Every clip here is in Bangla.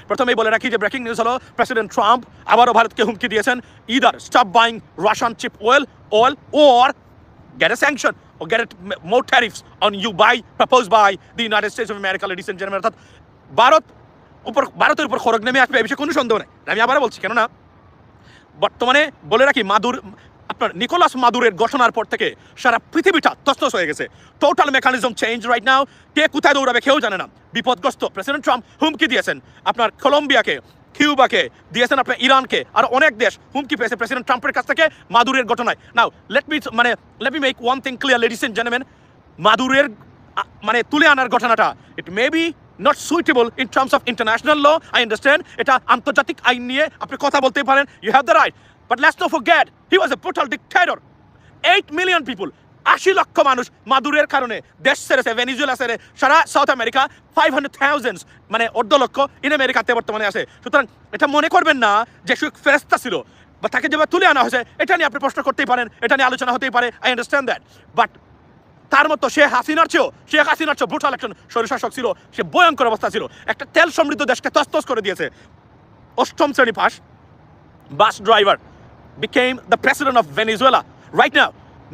প্রথমেই বলে রাখি যে ব্রেকিং নিউজ হলো প্রেসিডেন্ট ট্রাম্প আবারও ভারতকে হুমকি দিয়েছেন, either stop buying Russian cheap oil or get a sanction or get more tariffs on you proposed by the United States of America, ladies and gentlemen। অর্থাৎ ভারতের উপর খড়গ নেমে আসবে, এই বিষয়ে কোনো সন্দেহ নেই। আমি আবার বলছি, কেননা বর্তমানে বলে রাখি আপনার নিকোলাস মাদুরের ঘটনার পর থেকে সারা পৃথিবীটা তছনছ হয়ে গেছে। Total mechanism change right now. কে কোথায় দৌড়াবে কেউ জানে না। বিপদগ্রস্ত প্রেসিডেন্ট ট্রাম্প হুমকি দিয়েছেন আপনার কলম্বিয়াকে, কিউবাকে, দিয়েছেন আপনার ইরানকে, আর অনেক দেশ হুমকি পেয়েছে প্রেসিডেন্ট ট্রাম্পের কাছ থেকে মাদুরের ঘটনায়। Now let me make one thing clear, ladies and gentleman, মাদুরের তুলে আনার ঘটনাটা it may be not suitable in terms of international law. I understand এটা আন্তর্জাতিক আইন নিয়ে আপনি কথা বলতেই পারেন, you have the right, but let's not forget he was a brutal dictator. 8 million people, 80 লক্ষ মানুষ মাদুরের কারণে দেশ ছেড়েছে, ভেনিজুয়েলা ছেড়ে সারা সাউথ আমেরিকা 500,000 মানে অর্ধ লক্ষ ইন আমেরিকাতে বর্তমানে আছে। সুতরাং এটা মনে করবেন না যে সে ফেরেস্তা ছিল বা তাকে যেভাবে তুলে আনা হয়েছে এটা নিয়ে আপনি প্রশ্ন করতেই পারেন, এটা নিয়ে আলোচনা হতেই পারে, আই আন্ডারস্ট্যান্ড দ্যাট। বাট তার মতো শেখ হাসিনার চেয়েও ব্রুটাল একজন স্বৈরশাসক ছিল। সে ভয়ঙ্কর অবস্থা ছিল, একটা তেল সমৃদ্ধ দেশকে তছনছ করে দিয়েছে। 8ম শ্রেণী pass bus driver became the president of Venezuela. Right now,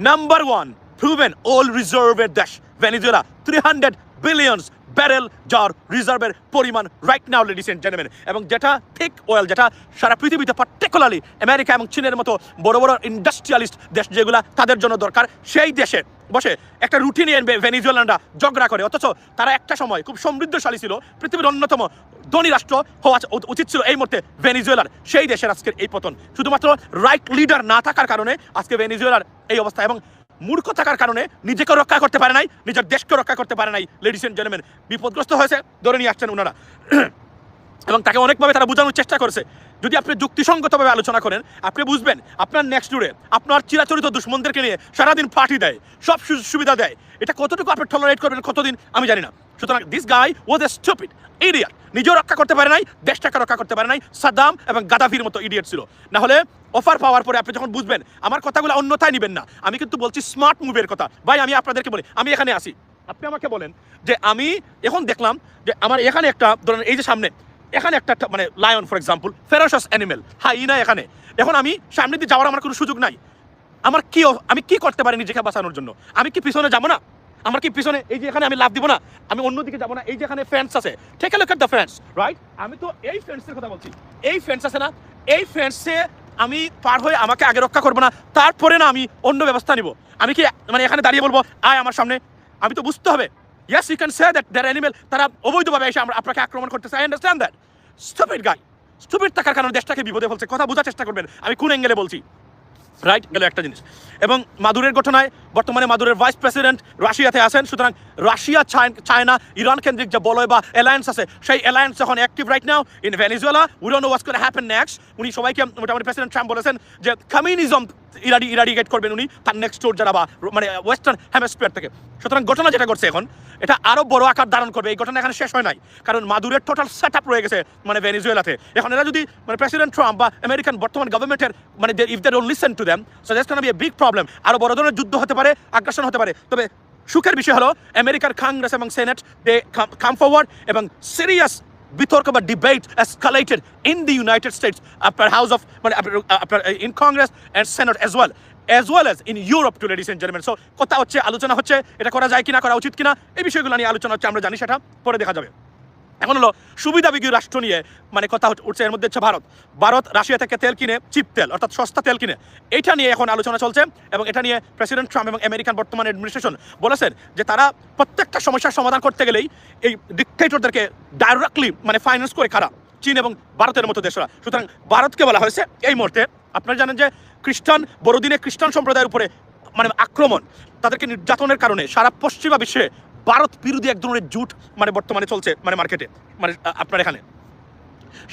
number 1 proven oil reserve দেশ ভেনিজুয়েলা, 300 billion ব্যারেল যার রিজার্ভের পরিমাণ right now, ladies and gentleman. এবং যেটা থিক অয়েল, যেটা সারা পৃথিবীতে পার্টিকুলারলি আমেরিকা এবং চীনের মতো বড় বড় ইন্ডাস্ট্রিয়ালিস্ট দেশ যেগুলা তাদের জন্য দরকার, সেই দেশে বসে একটা রুটি নিয়ে ভেনিজুয়েলানরা ঝগড়া করে। অথচ তারা একটা সময় খুব সমৃদ্ধশালী ছিল, পৃথিবীর অন্যতম ধনী রাষ্ট্র হওয়া উচিত ছিল এই মুহূর্তে ভেনিজুয়েলার। সেই দেশের আজকের এই পতন শুধুমাত্র রাইট লিডার না থাকার কারণে আজকে ভেনিজুয়েলার এই অবস্থা, এবং মূর্খ থাকার কারণে নিজেকে রক্ষা করতে পারে নাই, নিজের দেশকে রক্ষা করতে পারে নাই। লেডিস এন্ড জেন্টলম্যান, বিপদগ্রস্ত হয়েছে, ধরে নিয়ে আসছেন ওনারা এবং তাকে অনেকভাবে তারা বোঝানোর চেষ্টা করেছে। যদি আপনি যুক্তিসঙ্গতভাবে আলোচনা করেন, আপনি বুঝবেন আপনার নেক্সট ডোরে আপনার চিরাচরিত দুশ্মনদেরকে নিয়ে সারাদিন পার্টি দেয়, সব সুবিধা দেয়, এটা কতটুকু আপনি টলারেট করবেন কতদিন আমি জানি না। সুতরাং this guy was A stupid idiot, নিজেও রক্ষা করতে পারে নাই, দেশটাকে রক্ষা করতে পারে নাই। সাদ্দাম এবং গাদাফির মতো ইডিয়ট ছিল। না হলে অফার পাওয়ার পরে আপনি যখন বুঝবেন, আমার কথাগুলো অন্যথায় নেবেন না, আমি কিন্তু বলছি স্মার্ট মুভের কথা। ভাই আমি আপনাদেরকে বলি, আমি এখানে আসি, আপনি আমাকে বলেন যে আমি এখন দেখলাম যে আমার এখানে একটা ধরেন এই যে সামনে এখানে একটা মানে lion for example, ferocious animal, hyena এখানে, এখন আমি সামনে দিয়ে যাওয়ার আমার কোনো সুযোগ নাই। আমি কি করতে পারি নিজেকে বাঁচানোর জন্য? আমি কি পিছনে যাবো না? আমার কি পিছনে এই যে এখানে আমি লাভ দিব না? আমি অন্যদিকে যাবো না? এই যে এখানে ফেন্স আছে, take a look at the fence, right? আমি তো এই ফেন্সের কথা বলছি, এই ফেন্স আছে না, এই ফেন্সে আমি পার হয়ে আমাকে আগে রক্ষা করবো না, তারপরে না আমি অন্য ব্যবস্থা নিব? আমি কি মানে এখানে দাঁড়িয়ে বলবো আয় আমার সামনে? আমি তো বুঝতে হবে, yes you can say that they're animal, তারা অবৈধভাবে এসে আপনাকে আক্রমণ করতেছে, I understand that. Stupid guy, stupid থাকার কারণে দেশটাকে বিপদে ফেলছে। কথা বোঝার চেষ্টা করবেন আমি কোন অ্যাঙ্গেলে বলছি, রাইট? গেল একটা জিনিস। এবং মাদুরের ঘটনায় বর্তমানে মাদুরের ভাইস প্রেসিডেন্ট রাশিয়াতে আছেন। সুতরাং রাশিয়া, চায়না, ইরান কেন্দ্রিক যে বলয় বা অ্যালায়েন্স আছে, সেই অ্যালায়েন্স যখন active right now in Venezuela, we don't know what's gonna happen next. উনি সবাইকে মোটামুটি প্রেসিডেন্ট ট্রাম্প বলেছেন যে কমিউনিজম ইরাডিকেট করবেন উনি তার নেক্সট ডোর যারা বা মানে ওয়েস্টার্ন হেমিস্ফিয়ার থেকে। সুতরাং ঘটনা যেটা ঘটছে এখন, এটা আরো বড় আকার ধারণ করবে। এই ঘটনা এখানে শেষ হয় নাই, কারণ মাদুরের টোটাল সেট আপ রয়ে গেছে মানে ভেনিজুয়েলাতে। এখন এরা যদি মানে প্রেসিডেন্ট ট্রাম্প বা আমেরিকান বর্তমান গভর্নমেন্টের মানে if they don't listen to them, so that's gonna be a big problem. আরো বড় ধরনের যুদ্ধ হতে পারে, আগ্রাসন হতে পারে। তবে সুখের বিষয় হলো আমেরিকার কংগ্রেস এবং সেনেট দে কাম ফরওয়ার্ড এবং সিরিয়াস বিতর্ক বা debate এসকালেটেড in the United states আপনার হাউস অফ মানে আপনার in Congress and senate as well as in Europe to ladies and gentlemen. So কথা হচ্ছে, আলোচনা হচ্ছে, এটা করা যায় কিনা, করা উচিত কিনা, এই বিষয়গুলো নিয়ে আলোচনা হচ্ছে। আমরা জানি সেটা পরে দেখা যাবে। এখন হলো সুবিধাভোগী রাষ্ট্র নিয়ে মানে কথা উঠছে, এর মধ্যে হচ্ছে ভারত রাশিয়া থেকে তেল কিনে, চিপ তেল অর্থাৎ সস্তা তেল কিনে, এটা নিয়ে এখন আলোচনা চলছে। এবং এটা নিয়ে প্রেসিডেন্ট ট্রাম্প এবং আমেরিকান বর্তমান অ্যাডমিনিস্ট্রেশন বলেছেন যে তারা প্রত্যেকটা সমস্যার সমাধান করতে গেলেই এই ডিক্টেটরদেরকে ডাইরেক্টলি মানে ফাইন্যান্স করে খারাপ চীন এবং ভারতের মতো দেশরা। সুতরাং ভারতকে বলা হয়েছে এই মুহূর্তে, আপনারা জানেন যে খ্রিস্টান বড়দিনে খ্রিস্টান সম্প্রদায়ের উপরে মানে আক্রমণ, তাদেরকে নির্যাতনের কারণে সারা পশ্চিমা বিশ্বে ভারত বিরোধী এক ধরনের জুট মানে বর্তমানে চলছে মানে মার্কেটে মানে আপনার এখানে,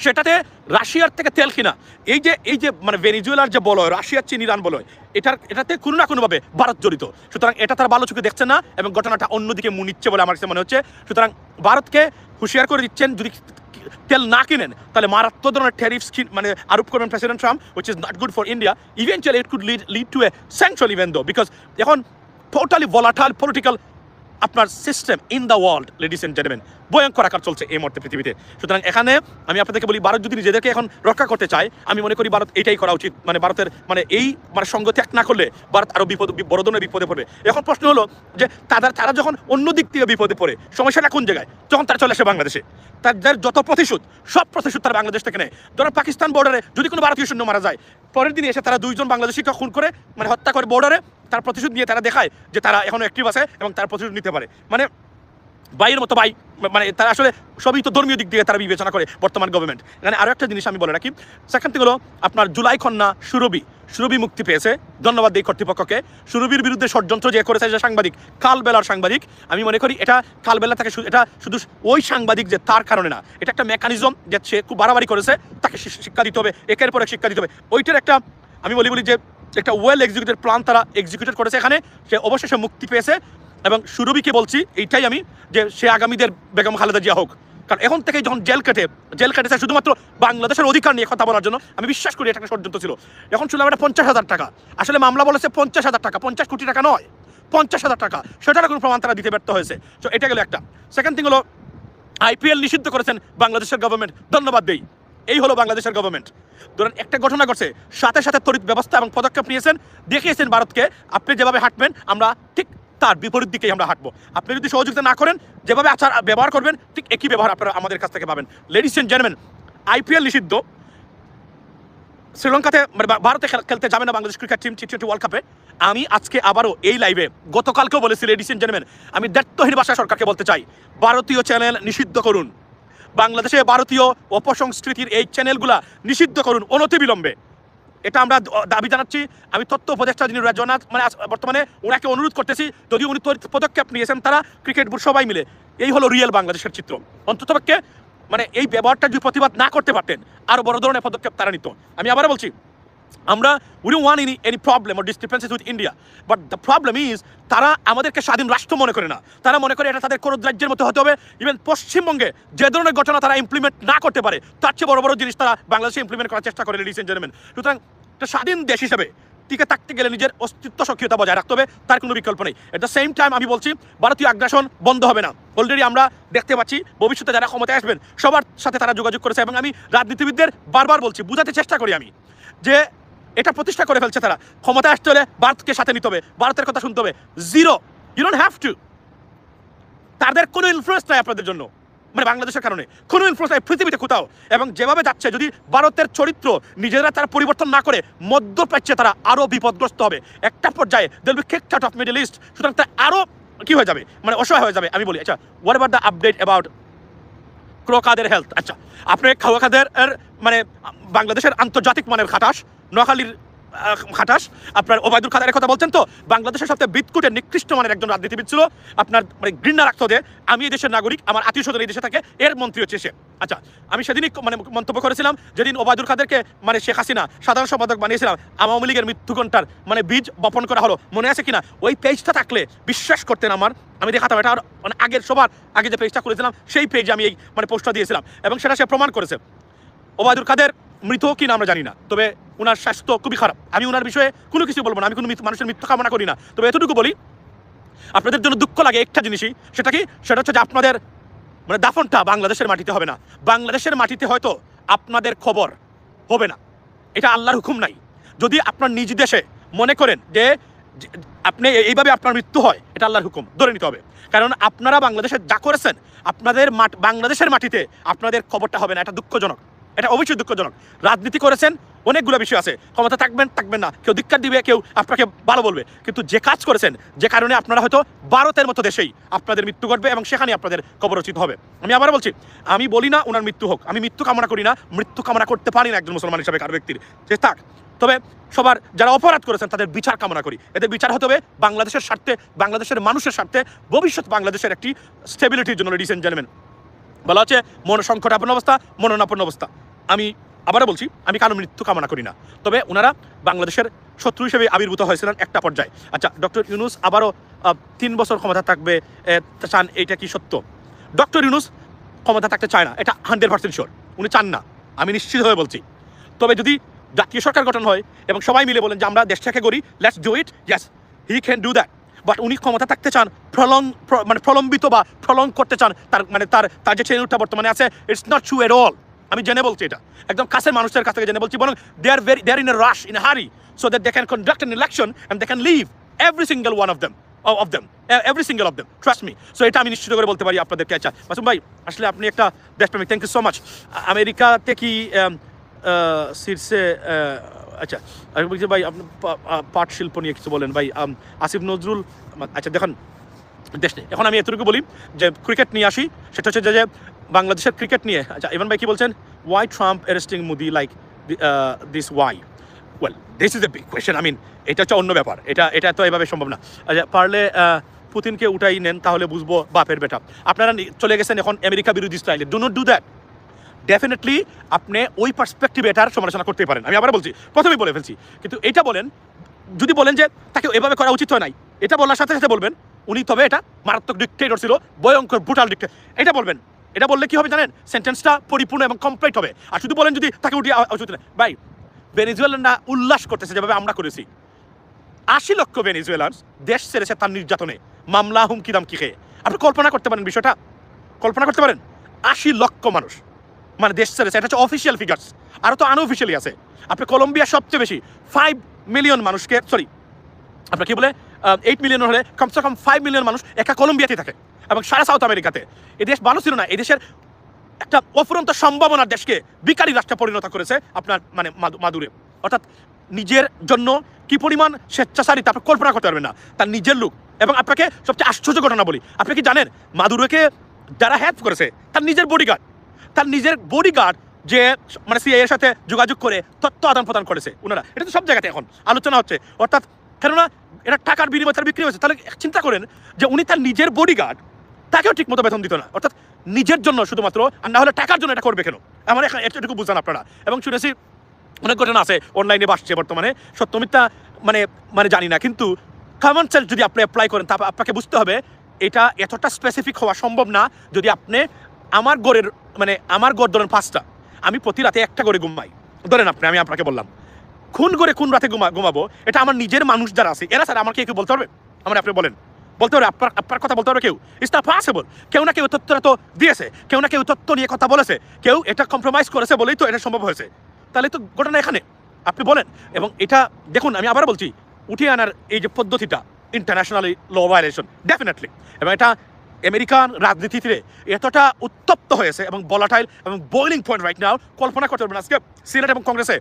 সেটাতে রাশিয়ার থেকে তেল কিনা, এই যে মানে ভেনিজুয়েলার যে বলয়, রাশিয়ার চীন ইরান বলয়, এটাতে কোনো না কোনোভাবে ভারত জড়িত। সুতরাং এটা তারা ভালো চোখে দেখছে না এবং ঘটনাটা অন্যদিকে নিচ্ছে বলে আমার কাছে মনে হচ্ছে। সুতরাং ভারতকে হুঁশিয়ার করে দিচ্ছেন, যদি তেল না কিনেন তাহলে মারাত্মক ধরনের ট্যারিফস মানে আরোপ করবেন president Trump, which is not good for India. Eventually it could lead to a sanction even though, because এখন টোটালি volatile political আপনার system in the world, ladies and gentleman, ভয়ঙ্কর আকার চলছে এই মুহূর্তে পৃথিবীতে। সুতরাং এখানে আমি আপনাদেরকে বলি, ভারত যদি নিজেদেরকে এখন রক্ষা করতে চায়, আমি মনে করি ভারত এটাই করা উচিত। মানে ভারতের এই সঙ্গ ত্যাগ না করলে ভারত আরও বড় ধরনের বিপদে পড়বে। এখন প্রশ্ন হলো যে তারা যখন অন্য দিক থেকে বিপদে পড়ে, সমস্যাটা কোন জায়গায়? যখন তারা চলে আসে বাংলাদেশে, তাদের যত প্রতিশোধ, সব প্রতিশোধ তারা বাংলাদেশ থেকে নেয়। ধরো পাকিস্তান বর্ডারে যদি কোনো ভারতীয় সৈন্য মারা যায়, পরের দিনে এসে তারা 2 জন বাংলাদেশিকে খুন করে, হত্যা করে বর্ডারে, তার প্রতিশোধ নিয়ে তারা দেখায় যে তারা এখনো অ্যাক্টিভ আছে এবং তারা প্রতিশোধ নিতে পারে। ভাইয়ের মতো ভাই, তারা আসলে সবই তো ধর্মীয় দিক দিয়ে তারা বিবেচনা করে বর্তমান গভর্নমেন্ট। এখানে আরও একটা জিনিস আমি বলে রাখি, সেখান থেকে হলো আপনার জুলাই কন্যা সুরভি মুক্তি পেয়েছে, ধন্যবাদ দিই কর্তৃপক্ষকে। সুরভির বিরুদ্ধে ষড়যন্ত্র যে করেছে যে সাংবাদিক, কালবেলার সাংবাদিক, আমি মনে করি এটা কালবেলা তাকে, এটা শুধু ওই সাংবাদিক যে তার কারণে না, এটা একটা মেকানিজম যে সে খুব বাড়াবাড়ি করেছে, তাকে শিক্ষা দিতে হবে, একের পর এক শিক্ষা দিতে হবে। ওইটার একটা আমি বলি যে একটা ওয়েল এক্সিকিউটেড প্ল্যান তারা এক্সিকিউটেড করেছে এখানে, সে অবশেষে মুক্তি পেয়েছে। এবং সুরভিকে বলছি এইটাই আমি, যে সে আগামীদের বেগম খালেদা জিয়া হোক। কারণ এখন থেকে যখন জেল কেটেছে শুধুমাত্র বাংলাদেশের অধিকার নিয়ে কথা বলার জন্য, আমি বিশ্বাস করি এটা একটা ষড়যন্ত্র ছিল। এখন শুনলাম এটা 50,000 টাকা, আসলে মামলা বলেছে 50,000 টাকা, 50 কোটি টাকা নয়, 50,000 টাকা, সেটার কোনো প্রমাণ তারা দিতে ব্যর্থ হয়েছে। তো এটা গেল একটা। সেকেন্ড থিং হলো IPL নিষিদ্ধ করেছেন বাংলাদেশের গভর্নমেন্ট, ধন্যবাদ দেই। এই হলো বাংলাদেশের গভর্নমেন্ট। ধরেন একটা ঘটনা ঘটছে, সাথে সাথে তড়িৎ ব্যবস্থা এবং পদক্ষেপ নিয়েছেন, দেখিয়েছেন ভারতকে আপনি যেভাবে হাঁটবেন আমরা ঠিক তার বিপরীত দিকেই আমরা হাঁটবো। আপনি যদি সহযোগিতা না করেন, যেভাবে আচার ব্যবহার করবেন, ঠিক একই ব্যবহার আপনারা আমাদের কাছ থেকে পাবেন। লেডিস এন্ড জেন্টলম্যান, IPL নিষিদ্ধ, শ্রীলঙ্কাতে ভারতে খেলতে যাবে না Bangladesh cricket team T20 world কাপে। আমি আজকে আবারও এই লাইভে, গতকালকেও বলেছি, লেডিস এন্ড জেন্টলম্যান, আমি দায়িত্বহীন ভাষায় সরকারকে বলতে চাই, ভারতীয় চ্যানেল নিষিদ্ধ করুন, বাংলাদেশে ভারতীয় অপসংস্কৃতির এই চ্যানেলগুলা নিষিদ্ধ করুন অনতিবিলম্বে। এটা আমরা দাবি জানাচ্ছি। আমি তথ্য উপদেষ্টা যিনি রেজনাথ, বর্তমানে ওনাকে অনুরোধ করতেছি, যদি উনি পদক্ষেপ নিয়েছেন তারা ক্রিকেট বোর্ড সবাই মিলে, এই হলো রিয়েল বাংলাদেশের চিত্র। অন্ততপক্ষে এই ব্যবহারটা যদি প্রতিবাদ না করতে পারতেন, আরও বড় ধরনের পদক্ষেপ তারা নিত। আমি আবারও বলছি, আমরা we don't want any problem or discrepancies with India, but the problem is তারা আমাদেরকে স্বাধীন রাষ্ট্র মনে করে না, তারা মনে করে এটা তাদের কোন রাজ্যের মতো হতে হবে। ইভেন পশ্চিমবঙ্গে যে ধরনের ঘটনা তারা ইমপ্লিমেন্ট না করতে পারে, তার চেয়ে বড় বড় জিনিস তারা বাংলাদেশে ইমপ্লিমেন্ট করার চেষ্টা করে, লেডিস এন্ড জেন্টলম্যান। সুতরাং একটা স্বাধীন দেশ হিসেবে টিকে থাকতে গেলে নিজের অস্তিত্ব সক্রিয়তা বজায় রাখতে হবে, তার কোনো বিকল্প নেই। এট দ্য সেম টাইম আমি বলছি, ভারতীয় আগ্রাসন বন্ধ হবে না। অলরেডি আমরা দেখতে পাচ্ছি ভবিষ্যতে যারা ক্ষমতায় আসবেন সবার সাথে তারা যোগাযোগ করেছে, এবং আমি রাজনীতিবিদদের বারবার বলছি, বুঝাতে চেষ্টা করি আমি, যে এটা প্রতিষ্ঠা করে ফেলছে তারা, ক্ষমতায় আসতে হলে ভারতকে সাথে নিতে হবে, ভারতের কথা শুনতে হবে। Zero, you don't have to. তাদের কোনো ইনফ্লুয়েন্স নাই আপনাদের জন্য, বাংলাদেশের কারণে কোনো ইনফ্লুয়েন্স নাই পৃথিবীতে কোথাও। এবং যেভাবে যাচ্ছে, যদি ভারতের চরিত্র নিজেরা তারা পরিবর্তন না করে, মধ্যপ্রাচ্যে তারা আরও বিপদগ্রস্ত হবে। একটা পর্যায়ে they'll be kicked out of Middle East. সুতরাং তা আরও কি হয়ে যাবে, অসহায় হয়ে যাবে। আমি বলি, আচ্ছা, what about the update about ক্রোকাদের হেলথ? আচ্ছা, আপনি ক্রোকাদের বাংলাদেশের আন্তর্জাতিক মানের খাটাস, নোয়াখালীর খাটাস, আপনার ওবায়দুল কাদেরের কথা বলছেন তো, বাংলাদেশের সবচেয়ে বিদকুটের নিকৃষ্ট মানের একজন রাজনীতিবিদ ছিল। আপনার ঘৃণা রাখতো যে আমি এই দেশের নাগরিক, আমার আত্মীয় স্বজন এই দেশে থাকে, এর মন্ত্রী হচ্ছে সে। আচ্ছা, আমি সেদিনই মন্তব্য করেছিলাম, যেদিন ওবায়দুল কাদেরকে শেখ হাসিনা সাধারণ সম্পাদক বানিয়েছিলাম, আওয়ামী লীগের মৃত্যুঘণ্টার বীজ বপন করা হলো, মনে আছে কিনা? ওই পেজটা থাকলে বিশ্বাস করতেন আমি দেখাতাম। এটা আগের সবার আগে যে পেজটা করেছিলাম, সেই পেজে আমি এই পোস্টটা দিয়েছিলাম, এবং সেটা সে প্রমাণ করেছে। ওবায়দুল কাদের মৃত কি না আমরা জানি না, তবে ওনার স্বাস্থ্য খুবই খারাপ। আমি ওনার বিষয়ে কোনো কিছু বলবো না, আমি কোনো মানুষের মৃত্যু কামনা করি না। তবে এতটুকু বলি, আপনাদের জন্য দুঃখ লাগে একটা জিনিসই, সেটা কি? সেটা হচ্ছে যে আপনাদের দাফনটা বাংলাদেশের মাটিতে হবে না। বাংলাদেশের মাটিতে হয়তো আপনাদের খবর হবে না, এটা আল্লাহর হুকুম নাই। যদি আপনার নিজ দেশে মনে করেন যে আপনি এইভাবে আপনার মৃত্যু হয়, এটা আল্লাহর হুকুম, ধরে নিতে হবে। কারণ আপনারা বাংলাদেশে যা করেছেন, আপনাদের বাংলাদেশের মাটিতে আপনাদের খবরটা হবে না। এটা দুঃখজনক, এটা অবশ্যই দুঃখজনক। রাজনীতি করেছেন, অনেকগুলো বিষয় আছে, ক্ষমতা থাকবেন না, কেউ ধিক্কার দিবে, কেউ আপনাকে ভালো বলবে, কিন্তু যে কাজ করেছেন, যে কারণে আপনারা হয়তো ভারতের মতো দেশেই আপনাদের মৃত্যু ঘটবে, এবং সেখানে আপনাদের কবরচিত হবে। আমি আবার বলছি, আমি বলি না ওনার মৃত্যু হোক, আমি মৃত্যু কামনা করি না, মৃত্যু কামনা করতে পারি না একজন মুসলমান হিসাবে কারো ব্যক্তির, যে থাক। তবে সবার যারা অপরাধ করেছেন তাদের বিচার কামনা করি। এদের বিচার হতে হবে বাংলাদেশের স্বার্থে, বাংলাদেশের মানুষের স্বার্থে, ভবিষ্যৎ বাংলাদেশের একটি স্টেবিলিটির জন্য। লেডিস এন্ড জেন্টলম্যান, বলা হচ্ছে মনসংকটাপন্ন অবস্থা, মননাপন্ন অবস্থা। আমি আবারও বলছি, আমি কারো মৃত্যু কামনা করি না, তবে ওনারা বাংলাদেশের শত্রু হিসেবে আবির্ভূত হয়েছিলেন একটা পর্যায়ে। আচ্ছা, ডক্টর ইউনূস আবারও 3 বছর ক্ষমতা থাকবে চান, এইটা কি সত্য? ডক্টর ইউনূস ক্ষমতা থাকতে চায় না, এটা 100% শিওর, উনি চান না, আমি নিশ্চিত হয়ে বলছি। তবে যদি জাতীয় সরকার গঠন হয় এবং সবাই মিলে বলেন যে আমরা দেশটাকে গড়ি, let's do it, yes, he can do that. But উনি ক্ষমতা থাকতে চান প্রলম্বিত বা প্রলং করতে চান তার যে টেনিউরটা বর্তমানে আছে। It's not true at all. আমি জেনে বলছি, এটা একদম কাছের মানুষের কাছ থেকে জেনে বলছি, বরং দে আর in a rush, in a hurry, so that they can conduct an election and they can leave every single one of them, every single of them, trust me. So এটা আমি নিশ্চিত করে বলতে পারি আপনাদেরকে। আচ্ছা মাসুম ভাই, আসলে আপনি একটা দেশপ্রেমিক, থ্যাংক ইউ সো মাচ। আমেরিকাতে কি শীর্ষে, আচ্ছা আমি বলছি ভাই আপনি পাট শিল্প নিয়ে কিছু বলেন ভাই। আসিফ নজরুল, আচ্ছা দেখুন দেশ নিয়ে এখন আমি এতটুকু বলি যে ক্রিকেট নিয়ে আসি, সেটা হচ্ছে যে বাংলাদেশের ক্রিকেট নিয়ে। আচ্ছা ইভান ভাই কি বলছেন, why Trump arresting Modi like this, why? Well this is a big question. I mean এটা হচ্ছে অন্য ব্যাপার, এটা তো এভাবে সম্ভব না। আচ্ছা পারলে পুতিনকে উঠাই নেন, তাহলে বুঝবো বাপের বেটা। আপনারা চলে গেছেন এখন আমেরিকা বিরোধী স্টাইলে, do not do that. Definitely আপনি ওই পার্সপেক্টিভে এটার সমালোচনা করতে পারেন, আমি আবার বলছি, প্রথমেই বলে ফেলছি। কিন্তু এটা বলেন, যদি বলেন যে তাকে এভাবে করা উচিত হয় নাই, এটা বলার সাথে সাথে বলবেন উনি তবে এটা মারাত্মক ডিক্টেটর ছিল, ভয়ঙ্কর ব্রুটাল ডিক্টেটর, এটা বলবেন। এটা বললে কি হবে জানেন, সেন্টেন্সটা পরিপূর্ণ এবং কমপ্লিট হবে। আর শুধু বলেন যদি তাকে উঠিয়ে উচিত না, ভাই ভেনেজুয়েলানরা উল্লাস করতেছে যেভাবে আমরা করেছি। 80 লক্ষ ভেনেজুয়েলান্স দেশ ছেড়েছে তার নির্যাতনে, মামলা, হুমকি দামকি খেয়ে। আপনি কল্পনা করতে পারেন বিষয়টা, কল্পনা করতে পারেন 80 লক্ষ মানুষ মানে দেশ ছেড়েছে। এটা হচ্ছে অফিসিয়াল ফিগার্স, আরও তো আনঅফিসিয়ালি আছে। আপনি কলম্বিয়া সবচেয়ে বেশি 5 মিলিয়ন মানুষকে, সরি আপনার কি বলে 8 মিলিয়ন হলে কমসে কম 5 মিলিয়ন মানুষ একা কলম্বিয়াতে থাকে, এবং সারা সাউথ আমেরিকাতে। এই দেশ ভালো ছিল না, এই দেশের একটা অফুরন্ত সম্ভাবনার দেশকে বিকারী রাষ্ট্রে পরিণত করেছে আপনার মানে মাদুরে। অর্থাৎ নিজের জন্য কি পরিমাণ স্বেচ্ছাচারিতা আপনি কল্পনা করতে পারবেন না, তার নিজের লোক। এবং আপনাকে সবচেয়ে আশ্চর্য ঘটনা বলি, আপনি কি জানেন মাদুরোকে যারা হেল্প করেছে তার নিজের বডিগার্ড, যে মানে সিআইএর সাথে যোগাযোগ করে তথ্য আদান প্রদান করেছে ওনারা। এটা তো সব জায়গাতে এখন আলোচনা হচ্ছে। অর্থাৎ কেননা এটা টাকার বিনিময়ে তার বিক্রি হয়েছে। তাহলে চিন্তা করেন যে উনি তার নিজের বডিগার্ড তাকেও ঠিক মতো বেতন দিত না, অর্থাৎ নিজের জন্য শুধুমাত্র, আর না হলে টাকার জন্য এটা করবে কেন? আমার এটুকু বুঝান আপনারা। এবং শুনেছি অনেক ঘটনা আছে অনলাইনে বাসছে বর্তমানে, সত্য মিথ্যা মানে জানি না, কিন্তু কমন সেন্স যদি আপনি অ্যাপ্লাই করেন তা আপনাকে বুঝতে হবে এটা এতটা স্পেসিফিক হওয়া সম্ভব না। যদি আপনি আমার গড় ধরেন 5টা, আমি প্রতি রাতে একটা করে ঘুমাই ধরেন, আমি আপনাকে বললাম কোন রাতে ঘুমাবো, এটা আমার নিজের মানুষ যারা আছে এরা স্যার আমাকে কেউ বলতে পারবে? আপনি বলেন, বলতে পারবে? আপনার কথা বলতে পারবে কেউ? It's not possible. কেউ না কেউ তথ্যটা তো দিয়েছে, কেউ না কেউ তথ্য নিয়ে কথা বলেছে, কেউ এটা কম্প্রোমাইজ করেছে বলেই তো এটা সম্ভব হয়েছে। তাহলে তো ঘটনা এখানে, আপনি বলেন। এবং এটা দেখুন, আমি আবার বলছি, উঠিয়ে আনার এই যে পদ্ধতিটা ইন্টারন্যাশনালি ল ভায়োলেশন ডেফিনেটলি। এবং এটা আমেরিকান রাজনীতিতে এতটা উত্তপ্ত হয়েছে এবং ভলাটাইল এবং বয়লিং পয়েন্ট রাইট নাও, কল্পনা করতে পারবেন। আজকে সিনেট এবং কংগ্রেসে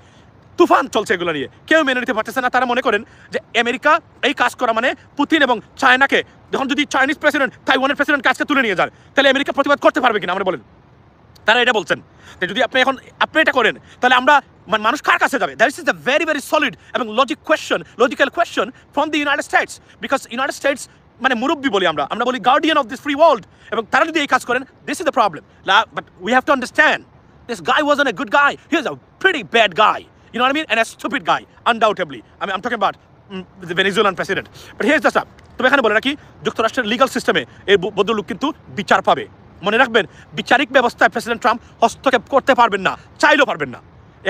তুফান চলছে এগুলো নিয়ে, কেউ মেনে নিতে পারতেছে না। তারা মনে করেন যে আমেরিকা এই কাজ করা মানে পুতিন এবং চায়নাকে, যখন যদি চাইনিজ প্রেসিডেন্ট তাইওয়ানের প্রেসিডেন্ট কাজকে তুলে নিয়ে যান, তাহলে আমেরিকা প্রতিবাদ করতে পারবে কিনা আমরা বলেন? তারা এটা বলছেন। যদি আপনি এটা করেন, তাহলে আমরা মানুষ কার কাছে যাবে? That is the very very solid এবং logical question from the United States, because United States মানে মুরব্বী বলি আমরা বলি guardian of this free world. এবং তারা যদি এই কাজ করেন, this is the problem. But we have to understand this guy wasn't a good guy, he is a pretty bad guy, you know what I mean, and a stupid guy undoubtedly. I'm talking about the Venezuelan president. But here's the stuff, তবে এখানে বলে রাখি, যুক্তরাষ্ট্রের লিগাল সিস্টেমে এই ভদ্রলোক কিন্তু বিচার পাবে। মনে রাখবেন, বিচারিক ব্যবস্থায় প্রেসিডেন্ট ট্রাম্প হস্তক্ষেপ করতে পারবেন না, চাইলেও পারবেন না।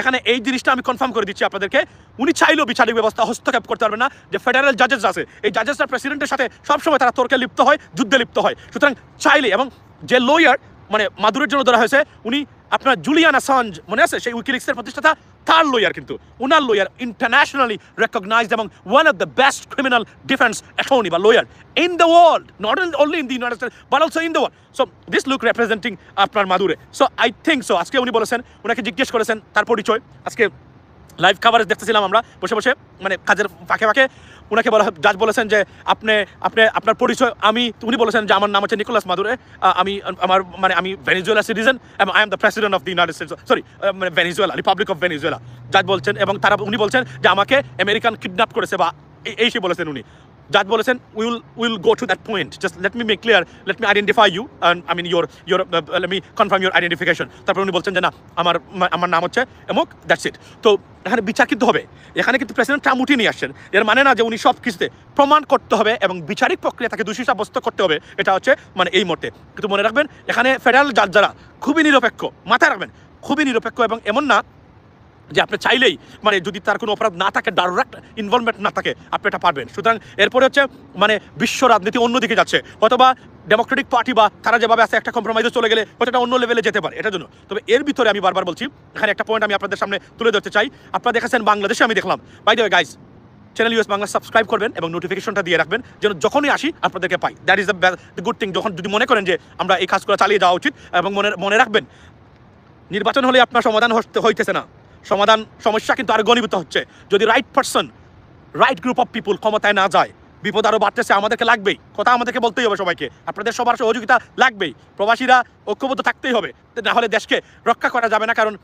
এখানে এই জিনিসটা আমি কনফার্ম করে দিচ্ছি আপনাদেরকে, উনি চাইলেও বিচারিক ব্যবস্থা হস্তক্ষেপ করতে পারবেন না। যে ফেডারেল জাজেস আছে, এই জাজেসরা প্রেসিডেন্টের সাথে সবসময় তারা তর্কে লিপ্ত হয়, যুদ্ধে লিপ্ত হয়। সুতরাং চাইলে, এবং যে লয়ার মানে মাদুরের জন্য ধরা হয়েছে, উনি আপনার জুলিয়ান অ্যাসাঞ্জ মনে আছে, সেই উইকিলিক্সের প্রতিষ্ঠাতা, তার লয়ার কিন্তু, ওনার লয়ার ইন্টারন্যাশনালি রেকগনাইজড এবং one of the best criminal defence attorney বা lawyer in the world, not only in the United States but also in the world. So this look representing আপনার মাদুরে। সো আই থিঙ্ক সো আজকে উনি বলেছেন, ওনাকে জিজ্ঞেস করেছেন তার পরিচয়। আজকে লাইভ খাবারে দেখতেছিলাম আমরা বসে বসে, মানে কাজের ফাঁকে ফাঁকে ওনাকে বলা, জাজ বলেছেন যে আপনার পরিচয়। উনি বলেছেন যে আমার নাম হচ্ছে নিকোলাস মাদুরে, আমি ভেনেজুয়েলা সিটিজেন এবং I am the president of the United states, sorry Venezuela, Republic of Venezuela. জাজ বলছেন, এবং উনি বলছেন যে আমাকে আমেরিকান কিডন্যাপ করেছে বা এই সে বলেছেন উনি। জাজ বলেছেন will go to that point, just let me make clear, let me identify you, I mean your let me confirm your identification. তারপর উনি বলছেন যে না, আমার নাম হচ্ছে এমক, দ্যাটস ইট। তো এখানে বিচার কিন্তু হবে, এখানে কিন্তু প্রেসিডেন্ট ট্রাম্প উঠিয়ে নিয়ে আসছেন। এর মানে না যে উনি সব কিছুতে প্রমাণ করতে হবে এবং বিচারিক প্রক্রিয়া তাকে দোষী সাব্যস্ত করতে হবে, এটা হচ্ছে মানে এই মুহূর্তে। কিন্তু মনে রাখবেন, এখানে ফেডারেল জাজ যারা খুবই নিরপেক্ষ, মাথায় রাখবেন, খুবই নিরপেক্ষ। এবং এমন না যে আপনি চাইলেই মানে যদি তার কোনো অপরাধ না থাকে, ডাইরেক্ট ইনভলভমেন্ট না থাকে, আপনি এটা পারবেন। সুতরাং এরপরে হচ্ছে মানে বিশ্ব রাজনীতি অন্যদিকে যাচ্ছে, অথবা ডেমোক্রেটিক পার্টি বা তারা যেভাবে আছে একটা কম্প্রোমাইজে চলে গেলে হয়তো এটা অন্য লেভেলে যেতে পারে, এটার জন্য। তবে এর ভিতরে আমি বারবার বলছি, এখানে একটা পয়েন্ট আমি আপনাদের সামনে তুলে ধরতে চাই। আপনারা দেখেছেন বাংলাদেশে আমি দেখলাম, by the way guys, channel US Bangla subscribe করবেন এবং নোটিফিকেশনটা দিয়ে রাখবেন যেন যখনই আসি আপনাদেরকে পাই। That is the good thing. যখন যদি মনে করেন যে আমরা এই কাজগুলো চালিয়ে যাওয়া উচিত, এবং মনে রাখবেন নির্বাচন হলে আপনার সমাধান হইতেছে না, সমাধান সমস্যা কিন্তু আরো ঘনীভূত হচ্ছে। যদি right person, right group of people ক্ষমতায় না যায়, বিপদ আরও বাড়তেছে, আমাদেরকে লাগবেই, কথা আমাদেরকে বলতেই হবে সবাইকে, আপনাদের সবার সহযোগিতা লাগবেই, প্রবাসীরা ঐক্যবদ্ধ থাকতেই হবে, না হলে দেশকে রক্ষা করা যাবে না। কারণ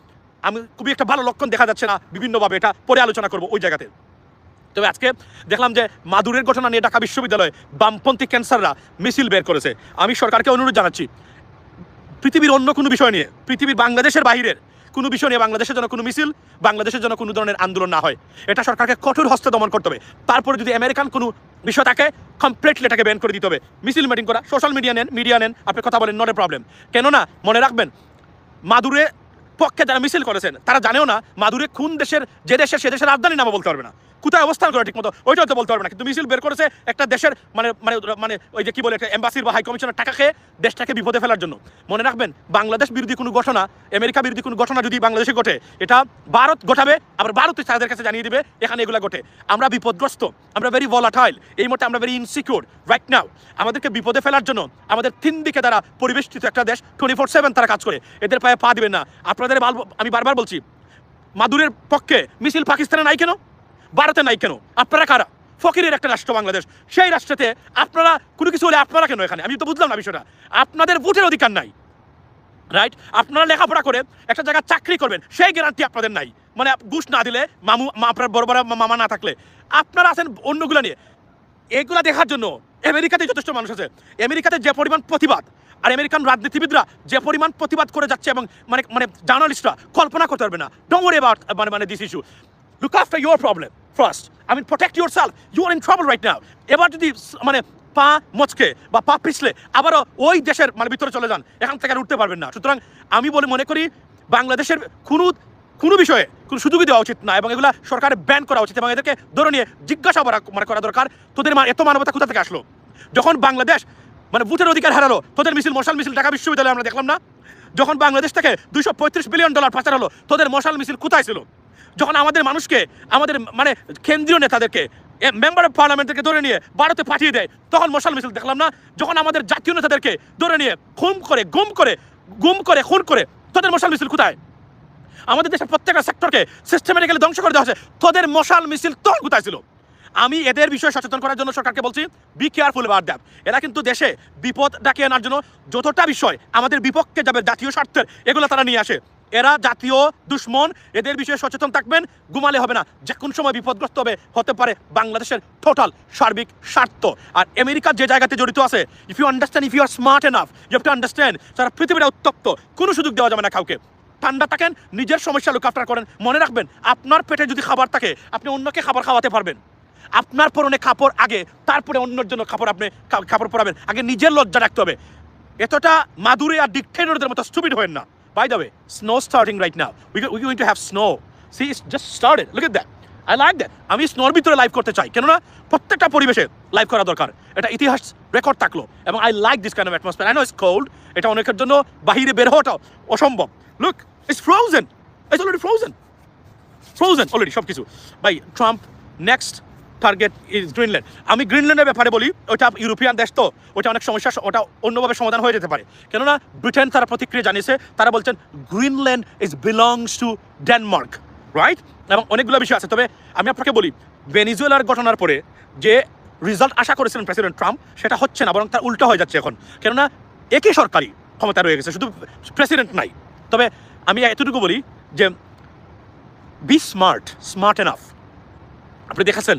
আমি খুবই একটা ভালো লক্ষণ দেখা যাচ্ছে না বিভিন্নভাবে, এটা পরে আলোচনা করবো ওই জায়গাতে। তবে আজকে দেখলাম যে মাদুরের ঘটনা নিয়ে ঢাকা বিশ্ববিদ্যালয়ে বামপন্থী ক্যান্সাররা মিছিল বের করেছে। আমি সরকারকে অনুরোধ জানাচ্ছি, পৃথিবীর অন্য কোনো বিষয় নিয়ে, পৃথিবীর বাংলাদেশের বাহিরের কোনো বিষয় নিয়ে বাংলাদেশের জন্য কোনো মিছিল, বাংলাদেশের জন্য কোনো ধরনের আন্দোলন না হয়, এটা সরকারকে কঠোর হস্তে দমন করতে হবে। তারপরে যদি আমেরিকান কোনো বিষয় থাকে, কমপ্লিটলি এটাকে ব্যান করে দিতে হবে। মিছিল মিটিং করা, সোশ্যাল মিডিয়া নেন, আপনি কথা বলেন, নট এ প্রবলেম। কেননা মনে রাখবেন, মাদুরে পক্ষে যারা মিছিল করেছেন তারা জানেও না মাদুরে কোন দেশের, যে দেশের সে দেশের রাজধানী নামও বলতে পারবে না, কোথায় অবস্থান করে ঠিক মতো ওইটাও তো বলতে পারবে না, কিন্তু মিছিল বের করেছে একটা দেশের মানে মানে মানে ওই যে কি বলে একটা এম্বাসির বা হাই কমিশনের টাকা খেয়ে দেশটাকে বিপদে ফেলার জন্য। মনে রাখবেন, বাংলাদেশ বিরোধী কোনো ঘটনা, আমেরিকা বিরোধী কোনো ঘটনা যদি বাংলাদেশে ঘটে, এটা ভারত ঘটাবে, আবার ভারত তাদের কাছে জানিয়ে দিবে এখানে এগুলো ঘটে। আমরা বিপদগ্রস্ত, আমরা ভেরি ভলাটাইল, এই মুহূর্তে আমরা ভেরি ইনসিকিউর রাইট নাও। আমাদেরকে বিপদে ফেলার জন্য আমাদের 3 দিকে দ্বারা পরিবেষ্টিত একটা দেশ, 24/7 তারা কাজ করে, এদের পায়ে পা দিবেন না। আপনাদের আমি বারবার বলছি, মাদুরের পক্ষে মিছিল পাকিস্তানে নাই কেন, ভারতে নাই কেন? আপনারা কারা? ফকিরের একটা রাষ্ট্র বাংলাদেশ, সেই রাষ্ট্রেতে আপনারা কোনো কিছু হলে আপনারা কেন এখানে? আমি তো বুঝলাম না বিষয়টা। আপনাদের ভোটের অধিকার নাই, রাইট? আপনারা লেখাপড়া করে একটা জায়গায় চাকরি করবেন, সেই গ্যারান্টি আপনাদের নাই। মানে ঘুষ না দিলে, আপনার বড় বড় মামা না থাকলে আপনারা আছেন অন্যগুলো নিয়ে। এগুলা দেখার জন্য আমেরিকাতে যথেষ্ট মানুষ আছে। আমেরিকাতে যে পরিমাণ প্রতিবাদ, আর আমেরিকান রাজনীতিবিদরা যে পরিমাণ প্রতিবাদ করে যাচ্ছে, এবং মানে মানে জার্নালিস্টরা কল্পনা করতে পারবে না। ডোন্ট ওয়ারি অ্যাবাউট মানে this issue. Look after your problem first. I mean, protect yourself. You are in trouble right now. এবার যদি মানে পা মচকে বা পা পিছলে আবারও ওই দেশের মানে ভিতরে চলে যান, এখান থেকে আর উঠতে পারবেন না। সুতরাং আমি মনে করি বাংলাদেশের কোনো বিষয়ে কোনো সুযোগই দেওয়া উচিত না, এবং এগুলা সরকারের ব্যান করা উচিত, এবং এদেরকে ধরে নিয়ে জিজ্ঞাসা করা দরকার, তোদের এত মানবতা কোথা থেকে আসলো? যখন বাংলাদেশ মানে ভোটের অধিকার হারালো, তোদের মশাল মিছিল ঢাকা বিশ্ববিদ্যালয়ে আমরা দেখলাম না? যখন বাংলাদেশ থেকে $235 বিলিয়ন পাচার হলো, তোদের মশাল মিছিল কোথায় ছিল? যখন আমাদের মানুষকে, আমাদের মানে কেন্দ্রীয় নেতাদেরকে, মেম্বার অফ পার্লামেন্টকে ধরে নিয়ে ভারতে পাঠিয়ে দেয়, তখন মশাল মিছিল দেখলাম না? যখন আমাদের জাতীয় নেতাদেরকে ধরে নিয়ে গুম করে খুন করে, তোদের মশাল মিছিল কোথায়? আমাদের দেশের প্রত্যেকটা সেক্টরকে সিস্টেমেটিক্যালি ধ্বংস করে দেওয়া হয়েছে, তোদের মশাল মিছিল তখন কোথায় ছিল? আমি এদের বিষয়ে সচেতন করার জন্য সরকারকে বলছি, বি কেয়ারফুল অ্যাবাউট দ্যাট। এরা কিন্তু দেশে বিপদ ডাকিয়ে আনার জন্য যতটা বিষয় আমাদের বিপক্ষে যাবে, জাতীয় স্বার্থের, এগুলো তারা নিয়ে আসে। এরা জাতীয় দুশ্মন, এদের বিষয়ে সচেতন থাকবেন, ঘুমালে হবে না। যে কোন সময় বিপদগ্রস্ত হতে পারে বাংলাদেশের টোটাল সার্বিক স্বার্থ। আর আমেরিকা যে জায়গাতে জড়িত আছে, if you understand, if you are smart enough, you have to understand, সারা পৃথিবীটা উত্তপ্ত, কোনো সুযোগ দেওয়া যাবে না কাউকে। ঠান্ডা থাকেন, নিজের সমস্যা লুক আফটার করেন। মনে রাখবেন, আপনার পেটে যদি খাবার থাকে, আপনি অন্যকে খাবার খাওয়াতে পারবেন। আপনার পরনে কাপড় আগে, তারপরে অন্যের জন্য কাপড়, আপনি কাপড় পরাবেন। আগে নিজের লজ্জা রাখতে হবে। এতটা মাদুরে আর ডিকটেটরদের মতো স্টুপিড হবেন না। By the way, snow starting right now. We're going to have snow. See, it's just started. Look at that. I like that. আমি স্নোর ভিতরে লাইভ করতে চাই, কেননা প্রত্যেকটা পরিবেশে লাইভ করা দরকার। এটা ইতিহাস রেকর্ড থাকলো, এবং I like this kind of atmosphere. I know it's cold. এটা অনেকের জন্য বাহিরে বের হওয়াটা অসম্ভব। Look, it's frozen. It's already frozen. Frozen already সবকিছু। ভাই, Trump next target is Greenland. আমি গ্রিনল্যান্ডের ব্যাপারে বলি, ওটা ইউরোপিয়ান দেশ, তো ওটা অনেক সমস্যা, ওটা অন্যভাবে সমাধান হয়ে যেতে পারে। কেননা ব্রিটেন তারা প্রতিক্রিয়া জানিয়েছে, তারা বলছেন Greenland is belongs to Denmark, right? এবং অনেকগুলো বিষয় আছে। তবে আমি আপনাকে বলি, ভেনিজুয়েলার ঘটনার পরে যে রেজাল্ট আশা করেছিলেন প্রেসিডেন্ট ট্রাম্প, সেটা হচ্ছে না, বরং তার উল্টো হয়ে যাচ্ছে এখন। কেননা একই সরকারি ক্ষমতা রয়ে গেছে, শুধু প্রেসিডেন্ট নাই। তবে আমি এতটুকু বলি যে বি স্মার্ট এনাফ। আপনি দেখেছেন,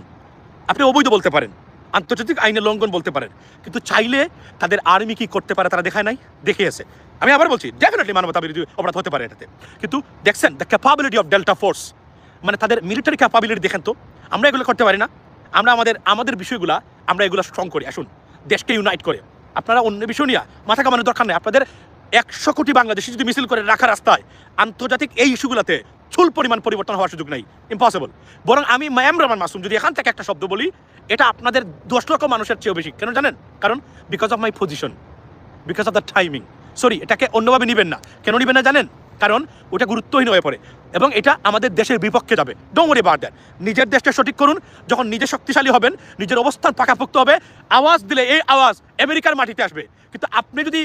আপনি অবৈধ বলতে পারেন, আন্তর্জাতিক আইনের লঙ্ঘন বলতে পারেন, কিন্তু চাইলে তাদের আর্মি কি করতে পারে তারা দেখায় নাই, দেখিয়েছে। আমি আবার বলছি, ডেফিনেটলি মানবতা বিরোধী অপরাধ হতে পারে এটাতে, কিন্তু দেখছেন the capability of delta force, মানে তাদের মিলিটারি ক্যাপাবিলিটি দেখেন তো। আমরা এগুলো করতে পারি না। আমরা আমাদের বিষয়গুলা আমরা এগুলো স্ট্রং করি। আসুন, দেশকে ইউনাইট করে। আপনারা অন্য বিষয় নিয়ে মাথা কামানোর দরকার নেই। আপনাদের 100 কোটি বাংলাদেশি যদি মিছিল করে রাখা রাস্তায়, আন্তর্জাতিক এই ইস্যুগুলোতে স্থূল পরিমাণ পরিবর্তন হওয়ার সুযোগ নেই, ইম্পসিবল। বরং আমি মায়াম রহমান মাসুম যদি এখান থেকে একটা শব্দ বলি, এটা আপনাদের 10 লক্ষ মানুষের চেয়েও বেশি। কেন জানেন? কারণ because of my position, because of the timing. Sorry, এটাকে অন্যভাবে নেবেন না। কেন নেবেন না জানেন? কারণ ওটা গুরুত্বহীন হয়ে পড়ে এবং এটা আমাদের দেশের বিপক্ষে যাবে। Don't worry about that. নিজের দেশকে সঠিক করুন। যখন নিজে শক্তিশালী হবেন, নিজের অবস্থান পাকাপোক্ত হবে, আওয়াজ দিলে এই আওয়াজ আমেরিকার মাটিতে আসবে। কিন্তু আপনি যদি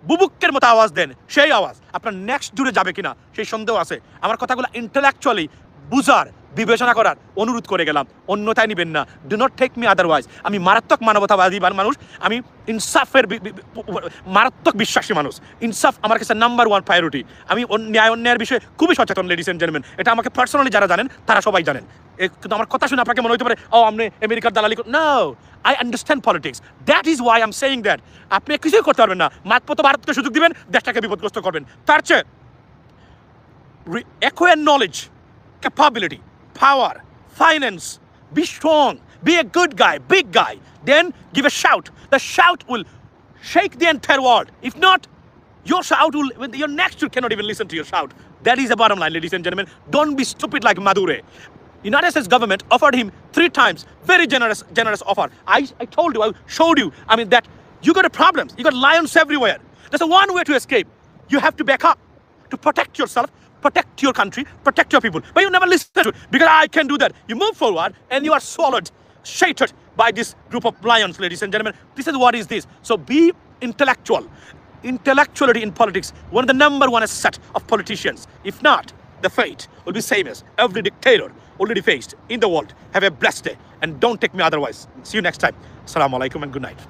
বুবুক্কের মতো আওয়াজ দেন, সেই আওয়াজ আপনার নেক্সট জুড়ে যাবে কিনা সেই সন্দেহ আছে। আমার কথাগুলো ইন্টেলেকচুয়ালি বুঝার, বিবেচনা করার অনুরোধ করে গেলাম, অন্যথায় নেবেন না। Do not take me otherwise. আমি মারাত্মক মানবতাবাদী মানুষ, আমি ইনসাফের মারাত্মক বিশ্বাসী মানুষ। ইনসাফ আমার কাছে নাম্বার 1 প্রায়োরিটি। আমি ন্যায় অন্যায়ের বিষয়ে খুবই সচেতন, লেডিস এন্ড জেন্টলম্যান। এটা আমাকে পার্সোনালি যারা জানেন তারা সবাই জানেন। কিন্তু আমার কথা শুনে আপনাকে মনে হতে পারে, ও আপনি আমেরিকার দালালি। No, I understand politics. That is why I'm saying that. আপনি কিছুই করতে পারবেন না, মাত্র ভারতকে সুযোগ দিবেন, দেশটাকে বিপদগ্রস্ত করবেন। তার চেয়ে acquire knowledge, capability, power, finance, be strong, be a good guy, big guy, then give a shout. The shout will shake the entire world. If not, your shout will, your next you cannot even listen to your shout. That is the bottom line, ladies and gentlemen. Don't be stupid like Madure. United States government offered him 3 times, very generous offer. I told you, I showed you, I mean, that you got problems, you got lions everywhere. There's a one way to escape. You have to back up, to protect yourself, protect your country, protect your people. But you never listen to it, because I can do that. You move forward and you are swallowed, shattered by this group of lions, ladies and gentlemen. This is what is this. So be intellectual. Intellectuality in politics, one of the number 1 asset of politicians. If not, the fate will be same as every dictator already faced in the world. Have a blessed day and don't take me otherwise. See you next time. Assalamu alaikum and good night.